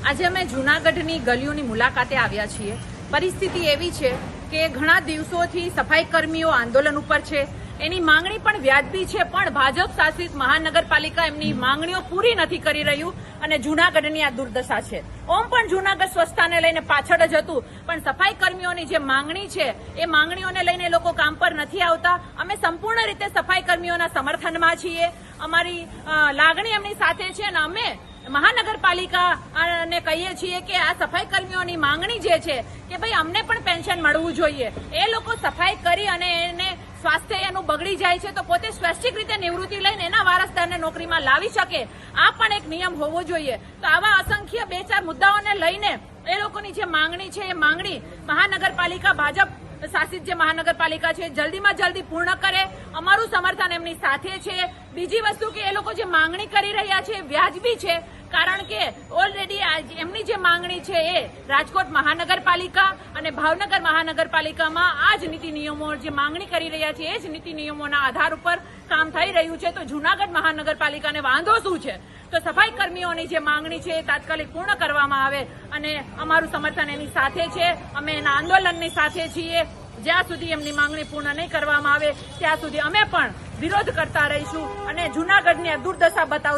આજે અમે જૂનાગઢની ગલીઓની મુલાકાતે આવ્યા છીએ। પરિસ્થિતિ એવી છે કે ઘણા દિવસોથી સફાઈ કર્મીઓ આંદોલન ઉપર છે। એની માંગણી પણ વ્યાજબી છે, પણ ભાજપ શાસિત મહાનગરપાલિકા એમની માંગણીઓ પૂરી નથી કરી રહ્યું અને જૂનાગઢની આ દુર્દશા છે। ઓમ પણ જૂનાગઢ સ્વચ્છતાને લઈને પાછળ જ હતું, પણ સફાઈ કર્મીઓની જે માંગણી છે એ માંગણીઓને લઈને લોકો કામ પર નથી આવતા। અમે સંપૂર્ણ રીતે સફાઈ કર્મીઓના સમર્થનમાં છીએ। અમારી લાગણી એમની સાથે છે અને અમે મહાનગરપાલિકાને કહીએ છીએ કે આ સફાઈ કર્મીઓની માંગણી જે છે કે ભાઈ અમને પણ પેન્શન મળવું જોઈએ। એ લોકો સફાઈ કરી અને એને સ્વાસ્થ્ય એનું બગડી જાય છે તો પોતે સ્વૈચ્છિક રીતે નિવૃત્તિ લઈને એના વારસદારને નોકરીમાં લાવી શકે, આ પણ એક નિયમ હોવો જોઈએ। તો આવા અસંખ્ય 2-4 મુદ્દાઓને લઈને એ લોકોની જે માંગણી છે એ માંગણી મહાનગરપાલિકા ભાજપ શાસિત જે મહાનગરપાલિકા છે જલ્દીમાં જલ્દી પૂર્ણ કરે। અમારું સમર્થન એમની સાથે છે। બીજી વસ્તુ કે એ લોકો જે માંગણી કરી રહ્યા છે એ વ્યાજબી છે, કારણ કે ઓલરેડી એમની જે માંગણી છે એ રાજકોટ મહાનગરપાલિકા અને ભાવનગર મહાનગરપાલિકામાં આ જ નીતિ નિયમો જે માંગણી કરી રહ્યા છે એ જ નીતિ નિયમોના આધાર ઉપર કામ થઈ રહ્યું છે। તો જૂનાગઢ મહાનગરપાલિકાને વાંધો શું છે? તો સફાઈ કર્મીઓની જે માંગણી છે એ તાત્કાલિક પૂર્ણ કરવામાં આવે અને અમારું સમર્થન એની સાથે છે। અમે એના આંદોલનની સાથે છીએ। જ્યાં સુધી એમની માંગણી પૂર્ણ નહીં કરવામાં આવે ત્યાં સુધી અમે પણ વિરોધ કરતા રહીશું અને જૂનાગઢની આ દુર્દશા બતાવતા